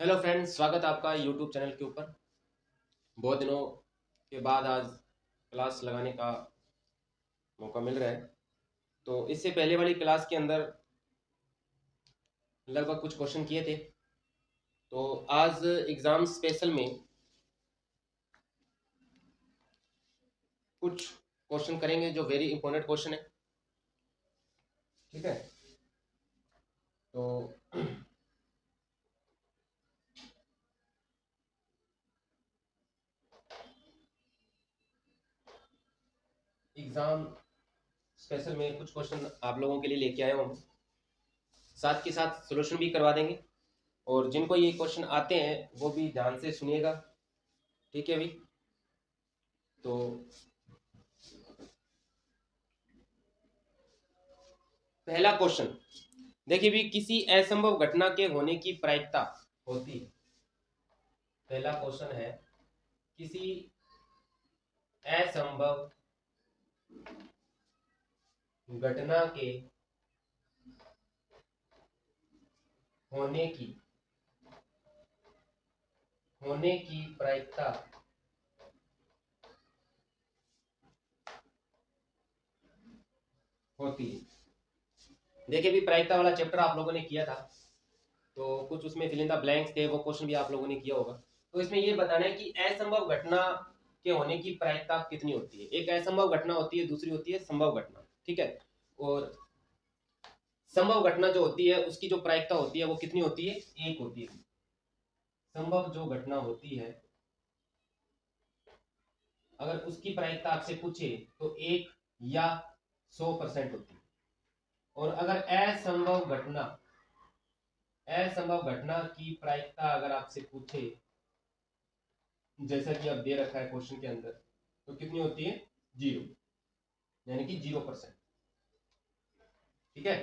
Hello friends, स्वागत है आपका यूट्यूब चैनल के ऊपर। बहुत दिनों के बाद आज क्लास लगाने का मौका मिल रहा है। तो इससे पहले वाली क्लास के अंदर लगभग कुछ क्वेश्चन किए थे। तो आज एग्ज़ाम स्पेशल में कुछ क्वेश्चन करेंगे जो वेरी इंपॉर्टेंट क्वेश्चन है। ठीक है। तो एग्ज़ाम स्पेशल में कुछ क्वेश्चन आप लोगों के लिए लेके आए हूँ। साथ के साथ सोल्यूशन भी करवा देंगे। और जिनको ये क्वेश्चन आते हैं वो भी ध्यान से सुनिएगा। ठीक है भाई। तो पहला क्वेश्चन देखिए भी, किसी असंभव घटना के होने की प्रायिकता होती है। पहला क्वेश्चन है, किसी असंभव घटना के होने की प्रायिकता होती है। देखिए भी, प्रायिकता वाला चैप्टर आप लोगों ने किया था, तो कुछ उसमें फिल इन द ब्लैंक्स थे, वो क्वेश्चन भी आप लोगों ने किया होगा। तो इसमें ये बताना है कि असंभव घटना के होने की प्रायिकता कितनी होती है। एक असंभव घटना होती है, दूसरी होती है संभव घटना। ठीक है। और संभव घटना जो होती है उसकी जो प्रायिकता होती है वो कितनी होती है, एक होती है। संभव जो घटना होती है, अगर उसकी प्रायिकता आपसे पूछे तो 1 या 100% होती है। और अगर असंभव घटना की प्रायिकता अगर आपसे पूछे, जैसा कि अब दे रखा है क्वेश्चन के अंदर, तो कितनी होती है, 0, यानी कि 0%। ठीक है।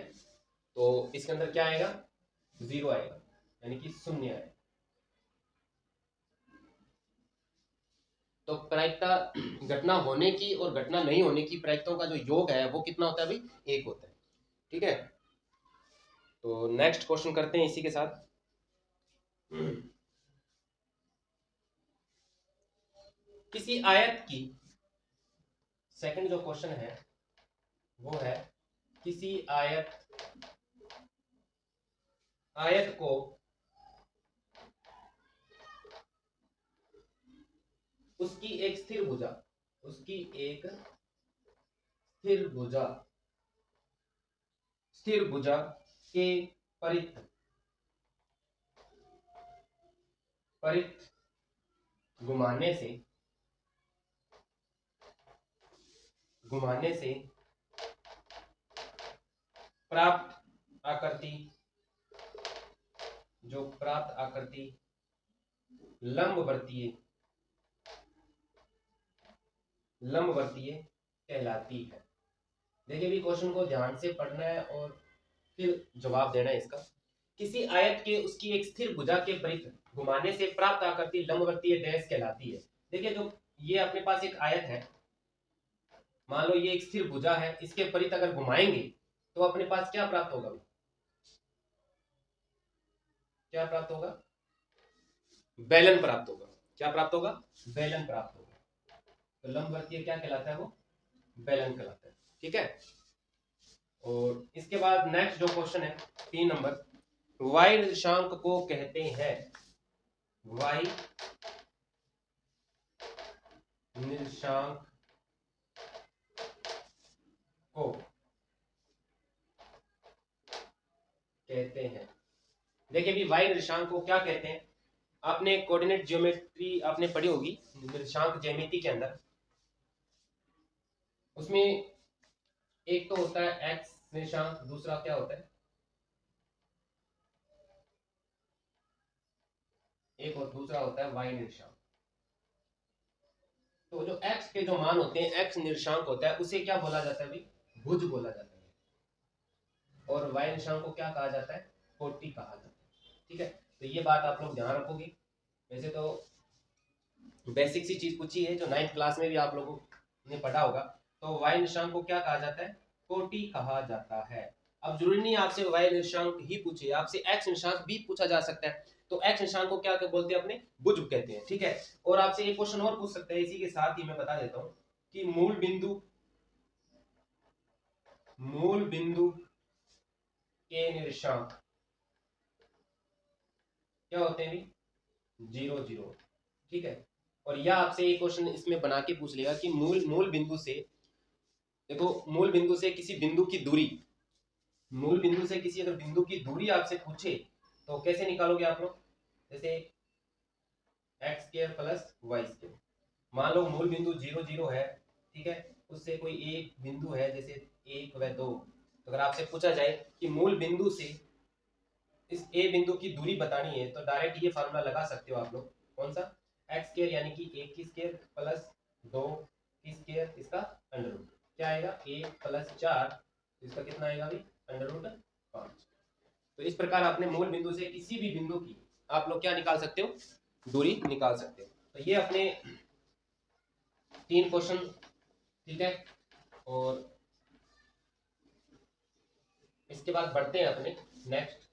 तो इसके अंदर क्या आएगा, 0 आएगा, यानी कि शून्य आएगा। तो प्रायिकता घटना होने की और घटना नहीं होने की प्रायिकताओं का जो योग है वो कितना होता है भाई, 1 होता है। ठीक है। तो नेक्स्ट क्वेश्चन करते हैं इसी के साथ। किसी आयत की, सेकंड जो क्वेश्चन है वो है, किसी आयत को उसकी एक स्थिर भुजा स्थिर भुजा के परित परित घुमाने से प्राप्त आकृति लंबवर्तीय कहलाती है। देखिए भी, क्वेश्चन को ध्यान से पढ़ना है और फिर जवाब देना है इसका। किसी आयत के उसकी एक स्थिर भुजा के परित घुमाने से प्राप्त आकृति लंबवर्तीय डैश कहलाती है। देखिए, जो ये अपने पास एक आयत है, मान लो ये एक स्थिर भुजा है, इसके परित अगर घुमाएंगे तो अपने पास क्या प्राप्त होगा, क्या प्राप्त होगा, बेलन प्राप्त होगा। क्या प्राप्त होगा, बेलन प्राप्त होगा। तो लंबवर्तीय क्या कहलाता है, वो बेलन कहलाता है। ठीक है। और इसके बाद नेक्स्ट जो क्वेश्चन है 3 नंबर, वाई निर्देशांक को कहते हैं, वाई निर्देशांक को कहते हैं। देखिए भी, वाई निर्देशांक को क्या कहते हैं, आपने कोऑर्डिनेट ज्योमेट्री आपने पढ़ी होगी निर्देशांक ज्यामिति के अंदर। उसमें एक तो होता है एक्स निर्देशांक, दूसरा क्या होता है, एक और दूसरा होता है वाई निर्देशांक। तो जो एक्स के जो मान होते हैं, एक्स निर्देशांक होता है, उसे क्या बोला जाता है भाई, भुज बोला जाता है। और वाई निर्देशांक को क्या कहा जाता है, कोटि कहा जाता है। ठीक है। तो ये बात आप लोग ध्यान रखोगे। वैसे तो बेसिक सी चीज पूछी है जो 9th क्लास में भी आप लोगों ने पढ़ा होगा। तो वाई निशांक को क्या कहा जाता है, कोटि कहा जाता है। अब जरूरी नहीं आपसे y निर्देशांक ही पूछे, आपसे x निर्देशांक भी पूछा जा सकता है। तो x निर्देशांक को क्या बोलते हैं अपने, भुज कहते हैं, ठीक है। और आपसे एक क्वेश्चन और पूछ सकते हैं, इसी के साथ ही मैं बता देता हूं कि मूल बिंदु के निर्देशांक क्या होते हैं, 0 0, ठीक है। और यह आपसे एक क्वेश्चन इसमें बना के पूछ लेगा कि मूल बिंदु से, देखो मूल बिंदु से किसी बिंदु की दूरी, मूल बिंदु से किसी अगर बिंदु की दूरी आपसे पूछे तो कैसे निकालोगे आप लोग, जैसे x square plus y square, मान लो मूल बिंदु 0 0 है, ठीक है। उससे कोई एक बिंदु है जैसे 1 व 2, तो अगर आपसे पूछा जाए कि मूल बिंदु से इस ए बिंदु की दूरी बतानी है तो डायरेक्ट ये फार्मूला लगा सकते हो आप लोग, कौन सा, एक्स स्क्वायर यानी कि 1 की स्क्वायर प्लस 2 की स्क्वायर, इसका अंडर रूट, क्या आएगा 1 प्लस 4, इसका कितना आएगा अभी अंडर रूट 5। तो इस प्रकार आपने मूल बिंदु से किसी भी बिंदु की आप लोग क्या निकाल सकते हो, दूरी निकाल सकते हो। तो ये अपने 3 क्वेश्चन, ठीक है। और इसके बाद बढ़ते हैं अपने नेक्स्ट।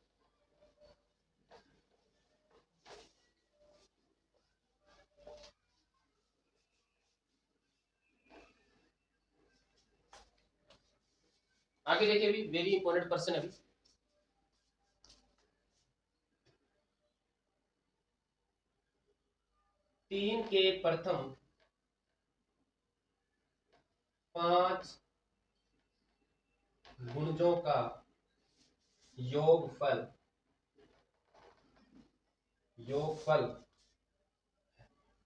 आगे देखिए, अभी वेरी इंपॉर्टेंट पर्सन अभी 3 के प्रथम 5 गुणजों का योगफल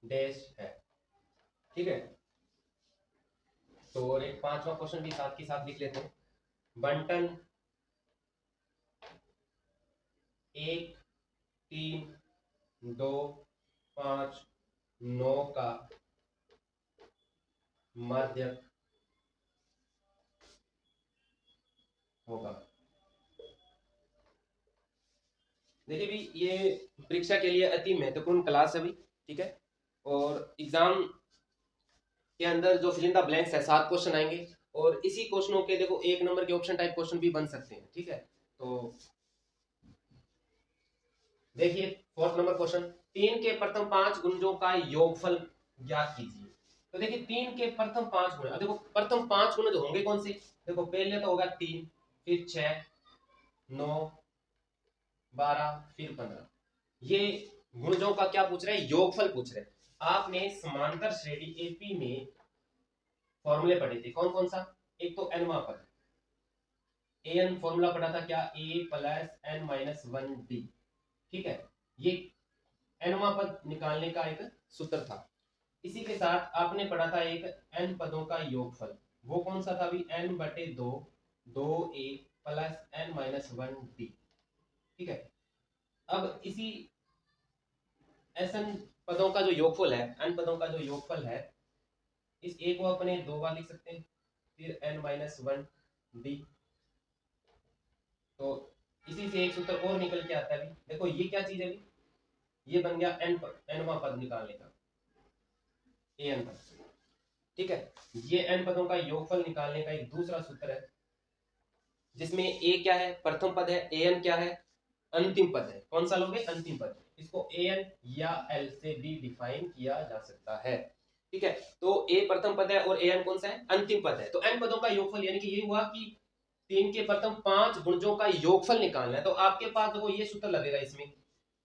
डैश है, ठीक है। तो और एक 5वां क्वेश्चन भी साथ के साथ लिख लेते हैं। बंटन 1 3 2 5 9 का माध्यक होगा। देखिए भी ये परीक्षा के लिए अति महत्वपूर्ण क्लास है भी, ठीक है। और एग्जाम के अंदर जो फिल इन द ब्लैंक्स है 7 क्वेश्चन आएंगे, और इसी क्वेश्चनों के देखो 1 नंबर के ऑप्शन टाइप क्वेश्चन भी बन सकते हैं, ठीक है। तो देखिए 4th नंबर क्वेश्चन, 3 के प्रथम 5 गुणजों का योगफल ज्ञात कीजिए। तो देखिए 3 के प्रथम 5 गुण, देखो प्रथम 5 गुण जो होंगे कौन से, देखो पहले तो होगा 3, फिर 6 9 12 फिर 15, ये गुणजों का क्या पूछ रहे हैं, योगफल पूछ रहे हैं। आपने समांतर श्रेणी एपी में फॉर्मूले पढ़े थे, कौन कौन सा, एक तो एनवा पद, एन फॉर्मूला पढ़ा था क्या, ए प्लस एन माइनस 1 डी, ठीक है। ये एनवा पद निकालने का एक सूत्र था। इसी के साथ आपने पढ़ा था एक एन पदों का योगफल, वो कौन सा था भी, एन बटे 2 2a plus N minus 1d, ठीक है। अब इसी एन पदों का जो योगफल है, एन पदों का जो योगफल है, इस ए को अपने 2 बार लिख सकते हैं, फिर एन माइनस 1d। तो इसी से एक सूत्र और निकल के आता है भी, देखो ये क्या चीज है भी, ये बन गया एनवा पद निकालने का, एन पद, ठीक है। ये एन पदों का योगफल निकालने का एक दूसरा सूत्र है, जिसमें ए क्या है, प्रथम पद है, एन क्या है, अंतिम पद है। कौन सा लोगे, अंतिम पद, इसको एन या एल से भी डिफाइन किया जा सकता है, ठीक है। तो ए प्रथम पद है और एन कौन सा है, अंतिम पद है। तो एन पदों का योगफल यानी कि ये हुआ कि 3 के प्रथम 5 गुणजों का योगफल निकालना है, तो आपके पास देखो ये सूत्र लगेगा इसमें,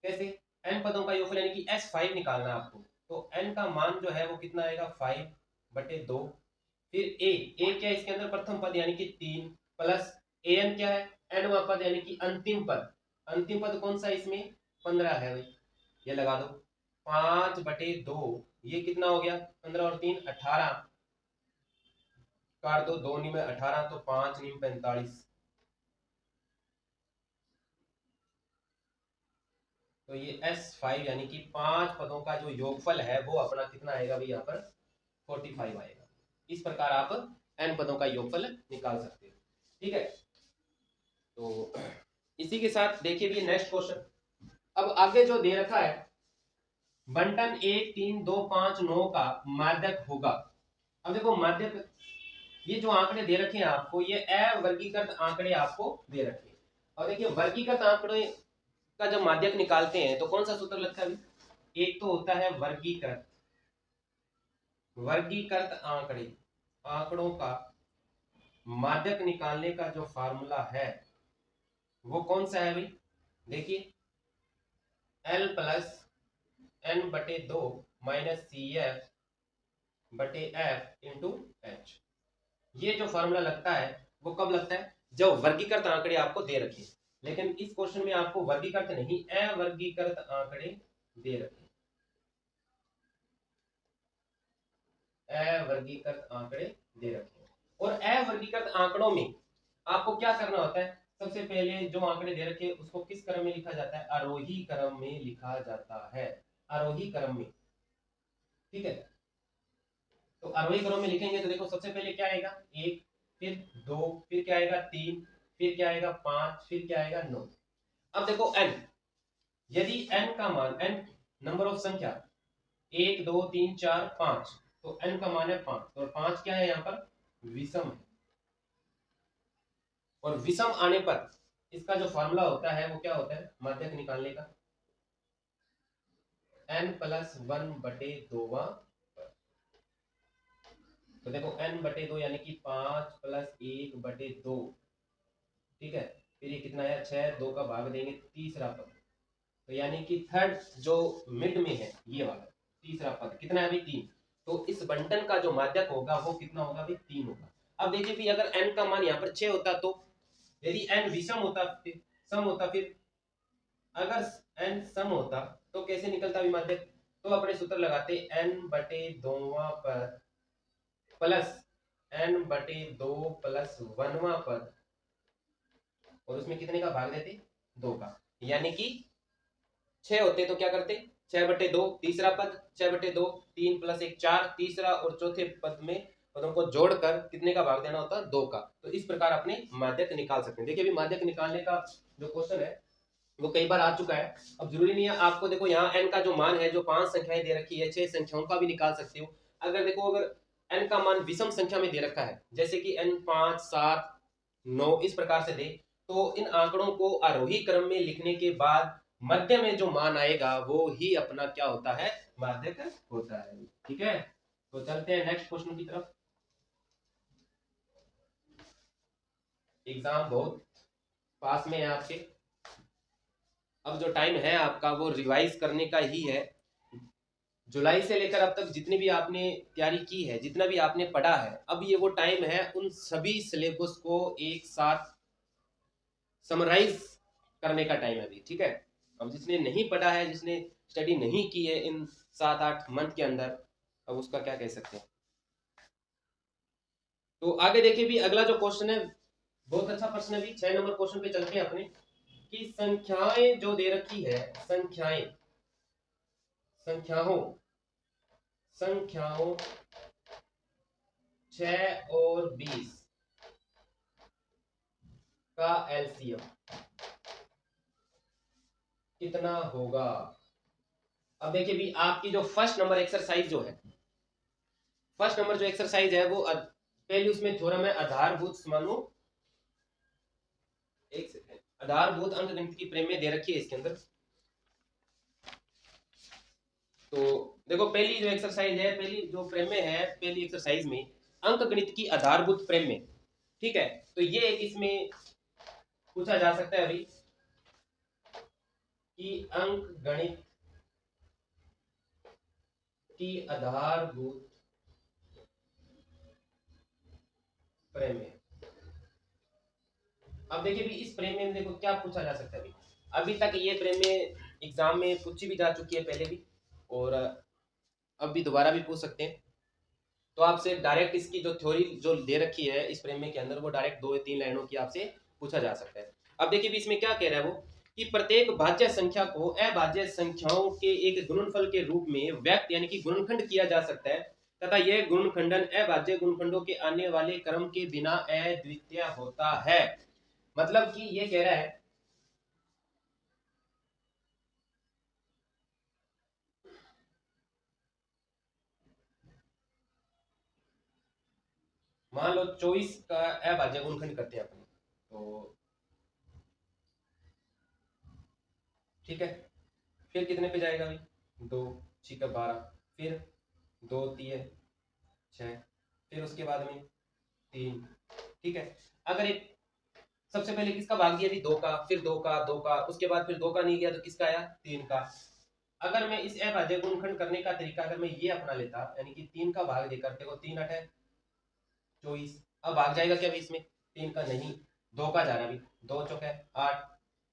कैसे, एन पदों का योगफल यानी कि S5 निकालना है आपको। तो एन का मान जो है वो कितना आएगा, 5/2, फिर ए क्या है इसके अंदर, प्रथम पद यानी कि 3, प्लस एन क्या है, एनवा पद यानी कि अंतिम पद, अंतिम पद कौन सा इसमें, 15 है भाई, ये लगा दो 5/2, ये कितना हो गया, 15 और 3 18, काट दो, 2 में 18, तो 5 नीम 45, तो ये S5 यानी कि 5 पदों का जो योगफल है वो अपना कितना आएगा भाई, यहाँ पर 45 आएगा। इस प्रकार आप n पदों का योगफल निकाल सकते हो, ठीक है। तो इसी के साथ देखिए भी नेक्स्ट क्वेश्चन, अब आगे जो दे रखा है, बंटन 1 3 2 5 9 का माध्यक होगा। अब देखो माध्यक ये जो आंकड़े दे रखे हैं आपको, ये अवर्गीकृत आंकड़े आपको दे रखे हैं। और देखिए वर्गीकृत आंकड़े का जब माध्यक निकालते हैं तो कौन सा सूत्र लगता है? एक तो होता है वर्गीकृत, वर्गीकृत आंकड़े, आंकड़ों का माध्यक निकालने का जो फार्मूला है वो कौन सा है भाई? देखिए L प्लस n बटे 2 माइनस सी एफ बटे एफ इंटू एच। ये जो फॉर्मूला लगता है वो कब लगता है? जब वर्गीकृत आंकड़े आपको दे रखे। लेकिन इस क्वेश्चन में आपको वर्गीकृत नहीं, अवर्गीकृत आंकड़े दे रखे, अवर्गीकृत आंकड़े दे रखे। और अवर्गीकृत आंकड़ों में आपको क्या करना होता है? सबसे पहले जो आंकड़े दे रखे उसको किस क्रम में लिखा जाता है? आरोही क्रम में लिखा जाता है, आरोही क्रम में। ठीक है, तो आरोही क्रम में लिखेंगे तो देखो सबसे पहले क्या आएगा? एक, फिर दो, फिर क्या आएगा? तीन, फिर क्या आएगा? पांच, फिर क्या आएगा? नौ। अब देखो n, यदि n का मान, n नंबर ऑफ संख्या, एक दो तीन चार पांच, तो n का मान है पांच, और पांच क्या है यहाँ पर? विषम है। और विषम आने पर इसका जो फॉर्मूला होता है वो क्या होता है माध्यक निकालने का? n प्लस वन बटे दोवा। तो देखो n बटे दो यानी कि पांच प्लस एक बटे दो। ठीक है, फिर ये कितना है? छह, दो का भाग देंगे, तीसरा पद। तो यानी कि थर्ड जो मिड में है ये वाला तीसरा पद कितना है भाई? तीन। तो इस बंटन का जो माध्यक होगा वो कितना होगा भाई? तीन होगा। अब देखिए भी अगर n का मान यहाँ पर 6 होता, तो यदि n विषम होता, सम होता, फिर अगर n सम होता तो कैसे निकलता भी माध्यक? तो अपने सूत्र लगाते n बटे दोवा पद प्लस n बटे दो प्लस वनवा पद, और उसमें कितने का भाग देते? दो का। यानी कि 6 होते तो क्या करते? 6/2 तीसरा पद, 6/2 तीन प्लस एक चार तीसरा, और चौथे पद में पदों को जोड़कर कितने का भाग देना होता है? दो का। तो इस प्रकार अपने माध्यक निकाल सकते हैं। देखिए अभी माध्यक निकालने का जो क्वेश्चन है वो कई बार आ चुका है। अब जरूरी नहीं है आपको, देखो यहाँ n का जो मान है, जो पांच संख्याएं दे रखी है, छह संख्याओं का भी निकाल सकते हो। अगर देखो अगर n का मान विषम संख्या में दे रखा है, जैसे कि n 5 7 9 इस प्रकार से दे, तो इन आंकड़ों को आरोही क्रम में लिखने के बाद मध्य में जो मान आएगा वो ही अपना क्या होता है? माध्यक होता है। ठीक है, तो चलते हैं नेक्स्ट क्वेश्चन की तरफ। एग्जाम बहुत पास में है आपके, अब जो टाइम है आपका वो रिवाइज करने का ही है। जुलाई से लेकर अब तक जितनी भी आपने तैयारी की है, जितना भी आपने पढ़ा है, अब ये वो टाइम है उन सभी सिलेबस को एक साथ समराइज करने का टाइम है अभी। ठीक है, अब जिसने नहीं पढ़ा है, जिसने स्टडी नहीं की है इन 7-8 मंथ के अंदर, अब उसका क्या कह सकते हैं। तो आगे देखिए भी अगला जो क्वेश्चन है बहुत अच्छा प्रश्न है भी, 6 नंबर क्वेश्चन पे चलते हैं अपने, कि संख्याएं जो दे रखी है, संख्याएं, संख्याओं संख्याओं 6 और 20 का एलसीएम कितना होगा? अब देखिए भी आपकी जो फर्स्ट नंबर एक्सरसाइज जो है, फर्स्ट नंबर जो एक्सरसाइज है वो पहले उसमें थ्योरम है आधारभूत समानु, एक सेकंड, आधारभूत अंकगणित की प्रेम में दे रखी है इसके अंदर। तो देखो पहली जो एक्सरसाइज है, पहली जो प्रेम में है, पहली एक्सरसाइज में अंकगणित की आधारभूत प्रेम में। ठीक है, तो ये एक इसमें पूछा जा सकता है अभी कि अंकगणित की आधारभूत प्रेम में। अब देखिए भी इस प्रेम में देखो क्या पूछा जा सकता है अभी, अभी तक ये प्रेम में एग्जाम में पूछी भी जा चुकी है पहले भी, और अब भी दोबारा भी पूछ सकते हैं। तो आपसे डायरेक्ट इसकी जो थ्योरी जो दे रखी है इस प्रेम के अंदर, वो डायरेक्ट 2 या 3 लाइनों की आपसे पूछा जा सकता है। अब देखिए भी इसमें क्या कह रहा है वो, कि प्रत्येक भाज्य संख्या को अभाज्य संख्याओं के एक गुणनफल के रूप में व्यक्त यानी कि गुणनखंड किया जा सकता है, तथा यह गुणनखंडन अभाज्य गुणनखंडों के आने वाले क्रम के बिना अद्वितीय होता है। मतलब कि ये कह रहा है मान लो 24 का अभाज्य गुणनखंड करते हैं अपन, तो ठीक है, फिर कितने पे जाएगा भाई, 2 6 12, फिर 2 3 6, फिर उसके बाद में 3, ठीक है। अगर एक सबसे पहले किसका भाग दिया थी, 2 का, फिर 2 का, 2 का, उसके बाद फिर 2 का नहीं गया तो किसका आया, 3 का। अगर मैं इस अभाज्य गुणनखंड करने का तरीका अगर मैं ये अपना लेता, यानी कि 3 का भाग देकर, देखो 3 8 है 24, अब भाग जाएगा क्या भी इसमें, 3 का नहीं, 2 का जा रहा भी, 2 चौके 8,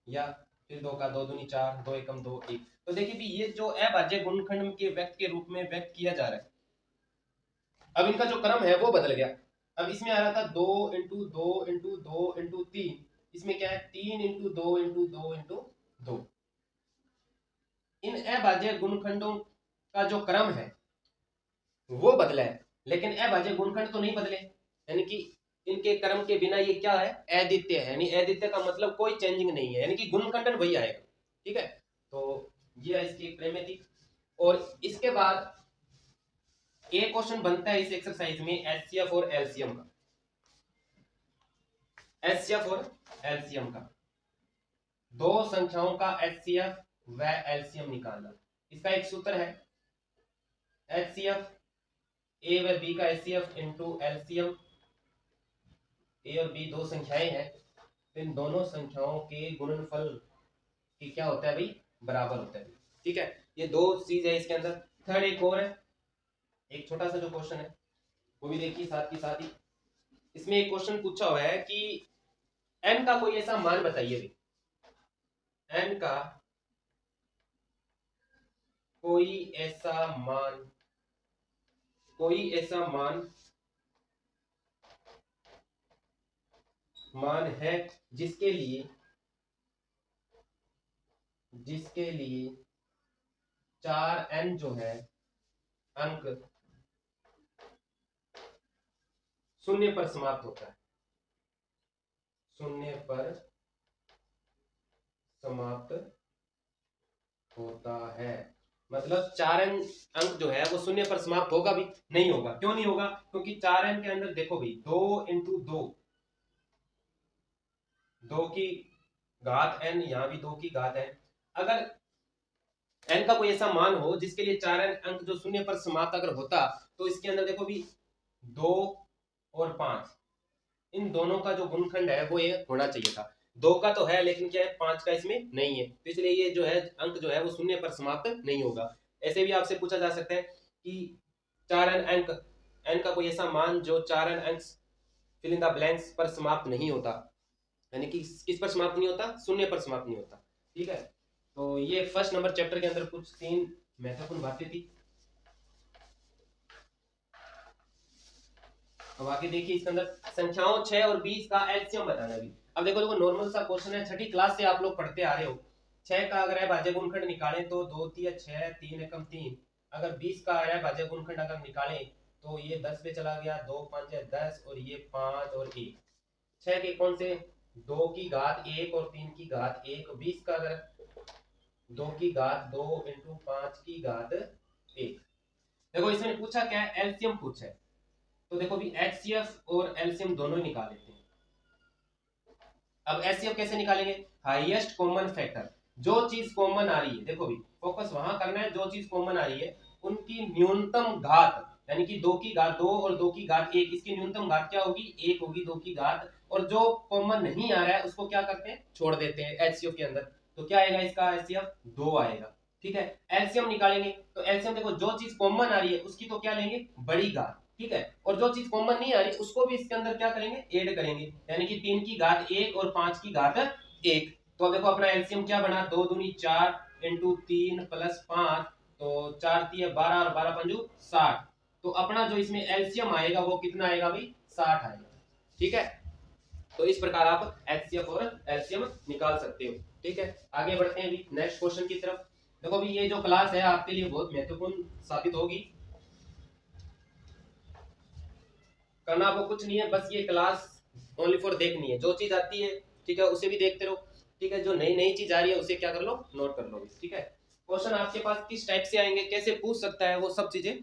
या फिर 2 का, 2 दूनी 4, 2 एकम 2 1। तो देखिए भी ये जो अभाज्य गुणनखंड के व्यक्त के रूप में व्यक्त किया जा रहा है, अब इनका जो क्रम है वो बदल गया। अब इसमें आ रहा था 2 इंटू 2 इंटू 2 इंटू 3, इसमें क्या है 3 इंटू 2 इंटू 2 इंटू 2। इन अभाज्य गुणनखंडों का जो क्रम है वो बदला है, लेकिन अभाज्य गुणनखंड तो नहीं बदले, यानी कि इनके क्रम के बिना ये क्या है, अद्वितीय है, यानी अद्वितीय का मतलब कोई चेंजिंग नहीं है, यानी कि गुणनखंड वही आएगा, ठीक है। तो ये इसकी प्रेमे थी। और इसके बाद एक क्वेश्चन बनता है इस एक्सरसाइज में एचसीएफ और एलसीएम का, एचसीएफ और एलसीएम का, दो संख्याओं का एचसीएफ व एलसीएम निकालना। इसका एक सूत्र है एचसीएफ, ए व बी का एचसीएफ इनटू एलसीएम। ए और बी दो संख्याएं हैं, इन दोनों संख्याओं के गुणनफल की क्या होता है भाई, बराबर होता है, ठीक है। ये दो चीज है इसके अंदर। थर्ड एक और है, एक छोटा सा जो क्वेश्चन है वो भी देखिए साथ ही साथ ही। इसमें एक क्वेश्चन पूछा हुआ है कि n का कोई ऐसा मान बताइए भी, n का कोई ऐसा मान, कोई ऐसा मान है जिसके लिए 4n जो है अंक शून्य पर समाप्त होता है, शून्य पर समाप्त होता है। मतलब 4n अंक जो है वो शून्य पर समाप्त होगा भी, नहीं होगा। क्यों नहीं होगा, क्योंकि 4n के अंदर देखो भाई 2 इंटू 2, 2 की घात n, यहां भी 2 की घात n। अगर n का कोई ऐसा मान हो जिसके लिए 4n अंक जो शून्य पर समाप्त अगर होता, तो इसके अंदर देखो भी 2 और 5, इन दोनों का जो गुणनखंड है वो ये होना चाहिए था। 2 का तो है लेकिन क्या है 5 का इसमें नहीं है, तो इसलिए ये जो है अंक जो है वो शून्य पर समाप्त नहीं होगा। ऐसे भी आपसे पूछा जा सकता है कि 4n अंक, n का कोई ऐसा मान जो 4n अंक फिल इन द ब्लैंक्स पर समाप्त नहीं होता, यानी कि किस पर समाप्त नहीं होता, शून्य पर समाप्त नहीं होता, ठीक है। तो ये फर्स्ट नंबर चैप्टर के अंदर कुछ 3 महत्वपूर्ण बातें थी। अब आगे देखिए इसके अंदर संख्याओं 6 और 20 का एलसीएम बताना भी। अब देखो नॉर्मल सा क्वेश्चन है, छठी क्लास से आप लोग पढ़ते आ रहे हो। 6 का अगर अभाज्य गुणनखंड निकालें तो 2 3 6, 3 एकम 3। अगर 20 का अभाज्य गुणनखंड अगर निकालें तो ये 10 पे चला गया, 2 5 10, और ये 5 और 1। 6 के कौन से, 2 की घात 1 और 3 की घात 1। 20 का अगर 2 की घात 2 इंटू 5 की घात 1। देखो इसमें पूछा क्या है, एलसीएम पूछा है, तो देखो भी एचसीएफ और एलसीएम दोनों ही निकाल लेते हैं। अब एचसीएफ कैसे निकालेंगे, हाईएस्ट कॉमन फैक्टर, जो चीज कॉमन आ रही है, देखो भी फोकस वहां करना है, जो चीज कॉमन आ रही है उनकी न्यूनतम घात, यानी कि 2 की घात 2 और 2 की घात 1, इसकी न्यूनतम घात क्या होगी, 1 होगी 2 की घात। और जो कॉमन नहीं आ रहा है उसको क्या करते हैं, छोड़ देते हैं एचसीएफ के अंदर। तो क्या आएगा इसका एचसीएफ, 2 आएगा, ठीक है। एलसीएम निकालेंगे तो एलसीएम देखो जो चीज कॉमन आ रही है उसकी तो क्या लेंगे, बड़ी घात, ठीक है। और जो चीज कॉमन नहीं आ रही उसको भी इसके अंदर क्या करेंगे, ऐड करेंगे, यानी कि 3 की घात 1 और 5 की घात 1। तो अब देखो अपना एलसीएम क्या बना, 2 दूनी 4 इंटू 3 प्लस 5, तो 4 3 12 और 12 पंजू 60। तो अपना जो इसमें एलसीएम आएगा वो कितना आएगा भाई, 60 आएगा, ठीक है। तो इस प्रकार आप एचसीएफ और एलसीएम निकाल सकते हो, ठीक है। आगे बढ़ते हैं अभी नेक्स्ट क्वेश्चन की तरफ। देखो अभी ये जो क्लास है आपके लिए बहुत महत्वपूर्ण साबित होगी। करना आपको कुछ नहीं है, बस ये क्लास ओनली फॉर देखनी है, जो चीज आती है ठीक है उसे भी देखते रहो, ठीक है। जो नई नई चीज आ रही है उसे क्या कर लो, नोट कर लो, ठीक है। क्वेश्चन आपके पास किस टाइप से आएंगे, कैसे पूछ सकता है, वो सब चीजें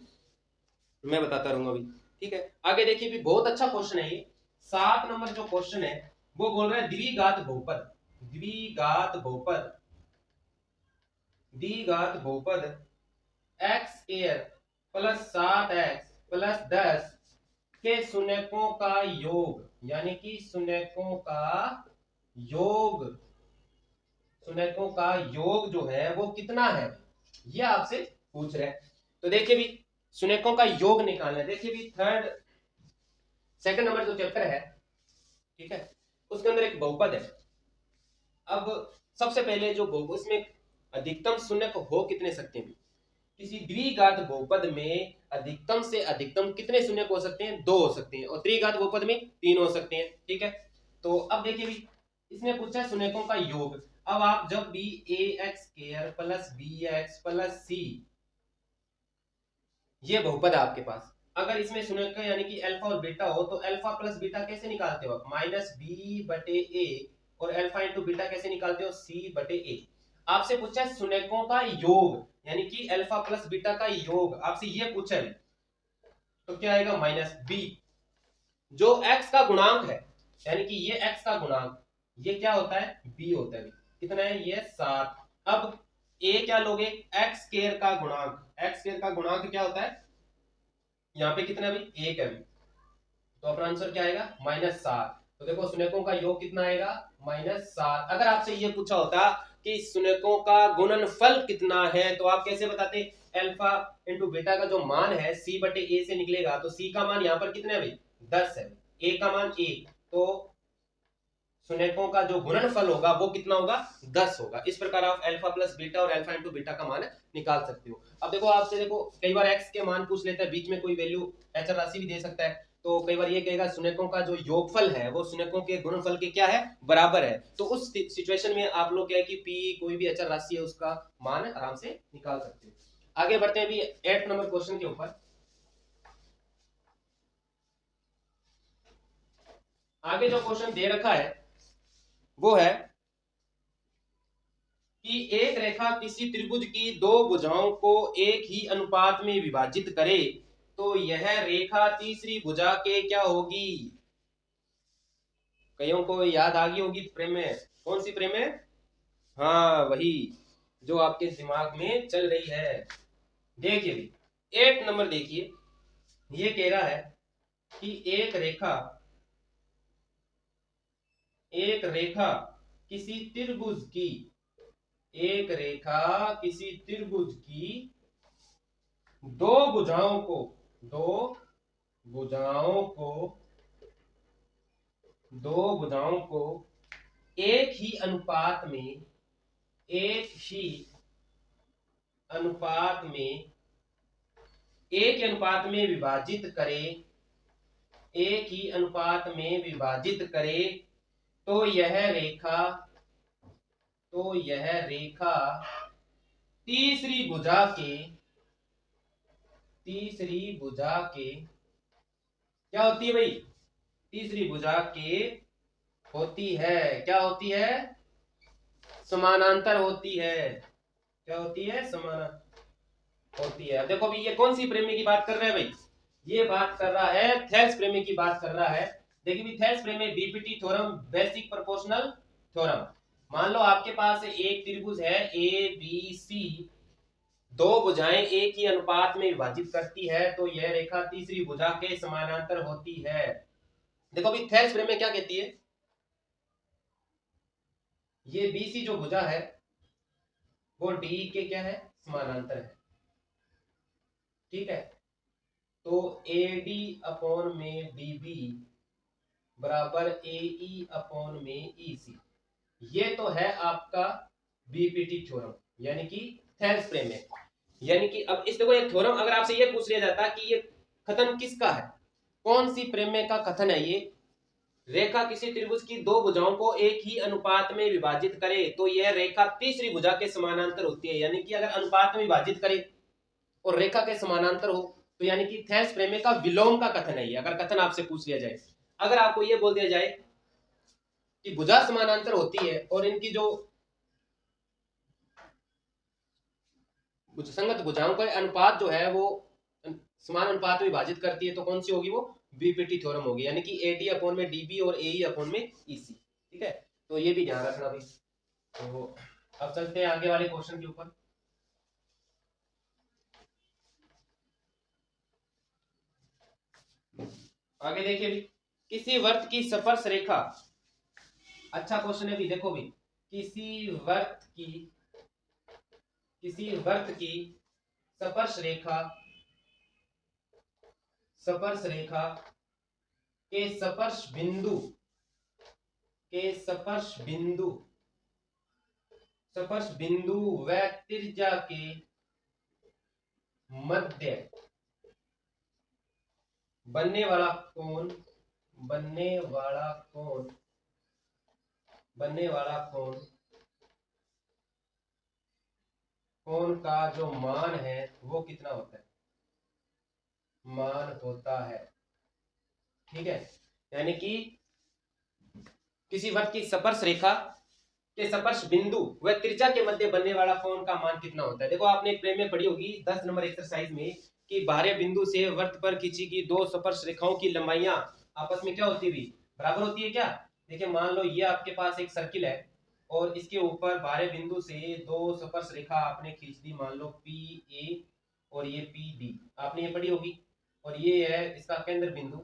मैं बताता रहूंगा अभी। ठीक है, आगे देखिए भी बहुत अच्छा क्वेश्चन है ये। 7 नंबर जो क्वेश्चन है वो बोल रहा है द्विघात बहुपद, द्विघात बहुपद, द्विघात बहुपद x square plus 7x plus 10 के शून्यकों का योग, यानी कि शून्यकों का योग, शून्यकों का योग जो है वो कितना है, ये आपसे पूछ रहे हैं। तो देखिए भी शून्यकों का योग निकालना है। देखिए भी सेकंड नंबर जो चैप्टर है, ठीक है, उसके अंदर एक बहुपद है। अब सबसे पहले जो बहुपद, इसमें अधिकतम शून्य हो कितने सकते हैं, किसी द्विघात बहुपद में अधिकतम से अधिकतम कितने शून्य हो सकते हैं, 2 हो सकते हैं, और त्रिघात बहुपद में 3 हो सकते हैं। ठीक है, तो अब देखिए भी इसने पूछा है शून्यकों का योग। अब आप जब भी ax square plus bx plus c, ये बहुपद है आपके पास, अगर इसमें शून्यक यानी कि अल्फा और बीटा हो, तो अल्फा प्लस बीटा कैसे निकालते हो आप, माइनस बी बटे ए, और अल्फा इंटू बीटा कैसे निकालते हो, सी बटे ए। आपसे पूछा है शून्यकों का योग, यानी कि अल्फा प्लस बीटा का योग, आपसे ये पूछा है, तो क्या आएगा, माइनस बी। जो x का गुणांक है, यानी कि ये x का गुणांक, ये क्या होता है, b होता है। कितना है, ये 7। अब a क्या लोगे, x स्क्वायर का गुणांक, x स्क्वायर का गुणांक क्या होता है, यहाँ पे कितना भी 1 है, तो अपना आंसर क्या आएगा, -7। तो देखो शून्यकों का योग कितना आएगा, -7। अगर आपसे ये पूछा होता कि शून्यकों का गुणनफल कितना है, तो आप कैसे बताते, अल्फा इंटू बीटा का जो मान है c बटे a से निकलेगा, तो c का मान यहाँ पर कितना है भाई, 10 है, a का मान 1, तो शून्यकों का जो गुणनफल होगा वो कितना होगा, 10 होगा। इस प्रकार आप अल्फा प्लस बीटा और अल्फा इंटू बीटा का मान निकाल सकते हो। अब देखो आपसे, देखो कई बार x के मान पूछ लेता है, बीच में कोई वैल्यू अचर राशि भी दे सकता है, तो कई बार ये कहेगा शून्यकों का जो योगफल है वो शून्यकों के गुणनफल के क्या है, बराबर है। तो उस सिचुएशन में आप लोग क्या है कि p कोई भी अचर राशि है उसका मान आराम से निकाल सकते हो। आगे बढ़ते हैं अभी 8 नंबर क्वेश्चन के ऊपर। आगे जो क्वेश्चन दे रखा है वो है कि एक रेखा किसी त्रिभुज की दो भुजाओं को एक ही अनुपात में विभाजित करे, तो यह रेखा तीसरी भुजा के क्या होगी। कईयों को याद आ गई होगी प्रेम में, कौन सी प्रेम है, हाँ वही जो आपके दिमाग में चल रही है। देखिए 8 नंबर देखिए, ये कह रहा है कि एक रेखा किसी त्रिभुज की, एक रेखा किसी त्रिभुज की दो भुजाओं को, दो भुजाओं को, दो भुजाओं को एक ही अनुपात में, एक ही अनुपात में, एक ही अनुपात में विभाजित करे, एक ही अनुपात में विभाजित करे, तो यह रेखा, तो यह रेखा तीसरी भुजा के, तीसरी भुजा के क्या होती है भाई, तीसरी भुजा के होती है, क्या होती है, समानांतर होती है। क्या होती है, समानांतर होती है। देखो भाई ये कौन सी प्रेमी की बात कर रहे हैं भाई, ये बात कर रहा है थेल्स प्रेमी की बात कर रहा है। देखिए भी थेल्स प्रेमी BPT theorem, basic proportional theorem. मान लो आपके पास एक त्रिभुज है ए बी सी, दो भुजाएं एक ही अनुपात में विभाजित करती है, तो यह रेखा तीसरी भुजा के समानांतर होती है। देखो अभी थेल्स प्रेमी क्या कहती है, ये बीसी जो भुजा है वो डी के क्या है, समानांतर है। ठीक है, तो AD अपॉन में DB बराबर AE अपॉन में EC, ये तो है आपका बीपीटी थ्योरम, यानी कि थेल्स प्रमेय। यानी कि अब इस देखो ये थ्योरम, अगर आपसे ये पूछ लिया जाता कि ये कथन किसका है, कौन सी प्रमेय का कथन है ये, रेखा किसी त्रिभुज की दो भुजाओं को एक ही अनुपात में विभाजित करे, तो यह रेखा तीसरी भुजा के समानांतर होती है। यानी कि अगर अनुपात में विभाजित करे और रेखा के समानांतर हो, तो यानी कि थेल्स प्रमेय का विलोम का कथन है ये, अगर कथन आपसे पूछ लिया जाए। अगर आपको ये बोल दिया जाए कि भुजा समानांतर होती है और इनकी जो संगत भुजाओं का अनुपात जो है वो समान अनुपात में विभाजित करती है तो कौन सी होगी वो, बीपीटी थ्योरम होगी, यानी कि एडी अपॉन में डीबी और एई अपॉन में ईसी। ठीक है, तो ये भी ध्यान रखना भाई। तो अब चलते हैं आगे वाले क्वेश्चन के ऊपर। आगे देखिए भी, किसी वर्त की स्पर्श रेखा, अच्छा क्वेश्चन है भी, देखो भी, किसी वर्त की स्पर्श रेखा के स्पर्श बिंदु व त्रिज्या के मध्य बनने वाला कोण कोण का जो मान है वो कितना होता है। ठीक है, यानी कि किसी वृत्त की स्पर्श रेखा के स्पर्श बिंदु व त्रिज्या के मध्य बनने वाला कोण का मान कितना होता है। देखो आपने एक प्रेम में पढ़ी होगी 10 नंबर एक्सरसाइज में कि बाह्य बिंदु से वृत्त पर खींची गई दो स्पर्श रेखाओं की लंबाइयां आपस में क्या होती है, बराबर होती है क्या। देखिए मान लो ये आपके पास एक सर्किल है और इसके ऊपर बाह्य बिंदु से दो स्पर्श रेखा आपने खींच दी, मान लो पी ए और ये पी बी, आपने ये पढ़ी होगी, और ये है इसका केंद्र बिंदु।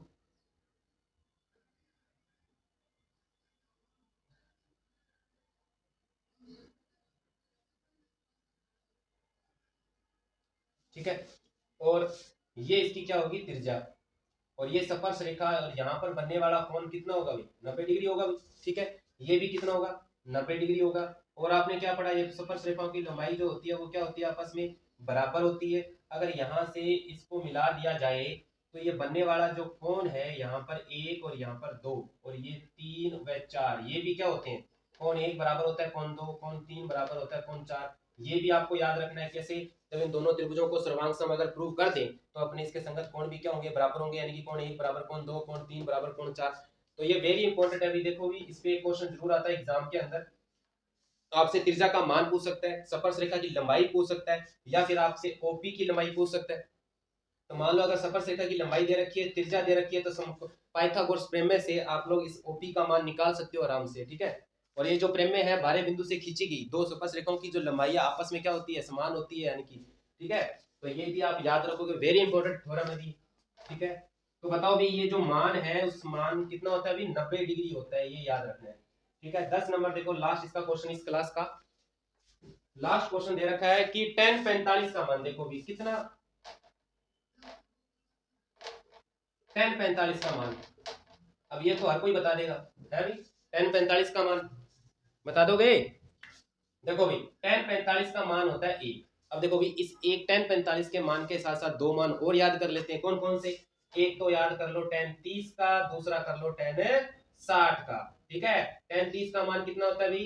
ठीक है, और ये इसकी क्या होगी, त्रिज्या, और ये स्पर्श रेखा और यहाँ पर बनने वाला कोण कितना होगा भाई, 90 डिग्री होगा भाई। ठीक है, ये भी कितना होगा, 90 डिग्री होगा। और आपने क्या पढ़ा, ये स्पर्श रेखाओं की लंबाई जो होती है वो क्या होती है, आपस में बराबर होती है। अगर यहाँ से इसको मिला दिया जाए तो ये बनने वाला जो कोण है, यहाँ पर एक और यहाँ पर दो, और ये तीन व चार, ये भी क्या होते हैं, कोण एक बराबर होता है कोण दो, कोण तीन बराबर होता है कोण चार। ये भी आपको याद रखना है। कैसे, जब इन दोनों त्रिभुजों को सर्वांग सम अगर प्रूव कर दें तो अपने इसके संगत कोण भी क्या होंगे, बराबर होंगे, यानी कि कोण एक बराबर कोण दो, कोण तीन बराबर कोण चार। तो ये वेरी इंपॉर्टेंट है। अभी देखो भी, इस पे एक क्वेश्चन जरूर आता है एग्जाम के अंदर, आपसे त्रिज्या का मान पूछ सकता है, स्पर्श रेखा की लंबाई पूछ सकता है, या फिर आपसे ओपी की लंबाई पूछ सकता है। तो मान लो अगर स्पर्श रेखा की लंबाई दे रखी है, त्रिज्या दे रखी है, तो पाइथागोरस प्रमेय से आप लोग इस ओपी का मान निकाल सकते हो आराम से। ठीक है, और ये जो प्रमेय है बाह्य बिंदु से खींची गई दो स्पर्श रेखाओं की जो लंबाई आपस में क्या होती है, समान होती है, यानी कि। ठीक है, तो ये भी आप याद रखोगे, वेरी इंपॉर्टेंट थ्योरम है भी। ठीक है, तो बताओ भी, ये जो मान है उस मान कितना होता है, 90 डिग्री होता है, ये याद रखना है। ठीक है, 10 नंबर देखो लास्ट इसका क्वेश्चन, इस क्लास का लास्ट क्वेश्चन दे रखा है कि tan 45 का मान देखो भी कितना, tan 45 का मान, अब ये तो हर कोई बता देगा, है भी, tan 45 का मान बता दोगे। देखो भी tan 45 का मान होता है एक। अब देखो भी, इस एक tan 45 के मान के साथ साथ दो मान और याद कर लेते हैं। कौन कौन से, एक तो याद कर लो tan 30 का, दूसरा कर लो tan 60 का। ठीक है, tan 30 का मान कितना होता है भाई,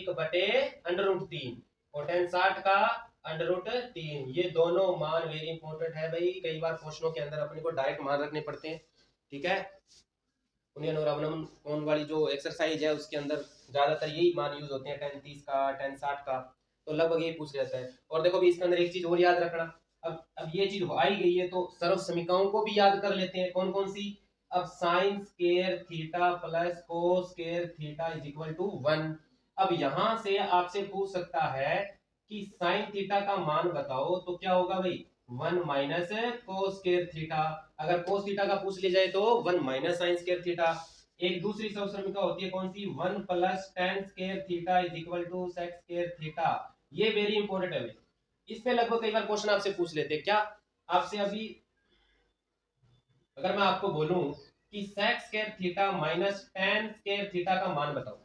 1/√3, और tan 60 का √3। ये दोनों मान वेरी इंपॉर्टेंट है भाई, कई बार क्वेश्चनों के अंदर अपने को डायरेक्ट मान रखने पड़ते हैं। ठीक है, उन्हें अनुरावनम कौन वाली जो एक्सरसाइज है उसके अंदर ज्यादातर यही मान यूज होते हैं, tan 30 का, tan 60 का, तो लगभग यही पूछ जाता है। और देखो भी इसके अंदर एक चीज और याद रखना, अब ये चीज हो आई गई है तो सर्व समीकरणों को भी याद कर लेते हैं। कौन कौन सी, अब sine square theta plus cos square theta is equal to 1। अब यहां से आपसे पूछ सकता है कि साइन थीटा का मान बताओ, तो क्या होगा भाई, 1 माइनस कोस स्क्वायर थीटा। अगर कोस थीटा का पूछ लिया जाए तो 1 माइनस साइन स्क्वायर थीटा। एक दूसरी सर्वसमीका होती है कौन सी, 1 plus tan square theta is equal to sec square theta. ये वेरी इंपॉर्टेंट है, इस पे लगभग कई बार क्वेश्चन आपसे पूछ लेते हैं। क्या आपसे अभी, अगर मैं आपको बोलूं कि sec square theta minus tan square theta का मान बताओ,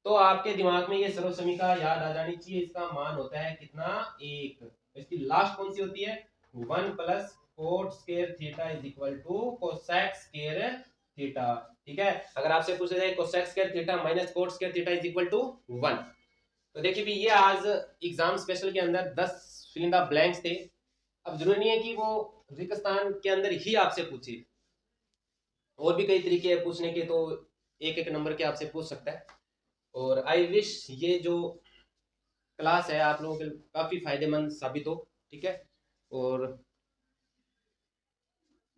तो आपके दिमाग में ये सर्वसमीका याद आ जानी चाहिए। इसका मान होता है कितना, एक। इसकी लास्ट कौन सी होती है, 1 plus cot square theta is equal to cosec square theta. ठीक है, अगर आपसे पूछा जाए cosec square theta minus cot square theta is equal to 1, तो देखिए भी ये आज एग्जाम स्पेशल के अंदर 10 फिल इन द ब्लैंक्स थे। अब जरूरी नहीं है कि वो रिक्तस्थान के अंदर ही आपसे पूछे, और भी कई तरीके हैं पूछने के, तो एक एक नंबर के आपसे पूछ सकता है। और आई विश ये जो क्लास है आप लोगों के काफी फायदेमंद साबित हो। ठीक है, और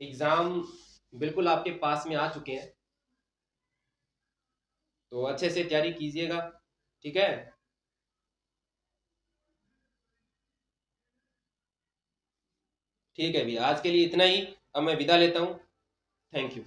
एग्जाम बिल्कुल आपके पास में आ चुके हैं, तो अच्छे से तैयारी कीजिएगा, ठीक है। ठीक है भैया, आज के लिए इतना ही। अब मैं विदा लेता हूँ। Thank you.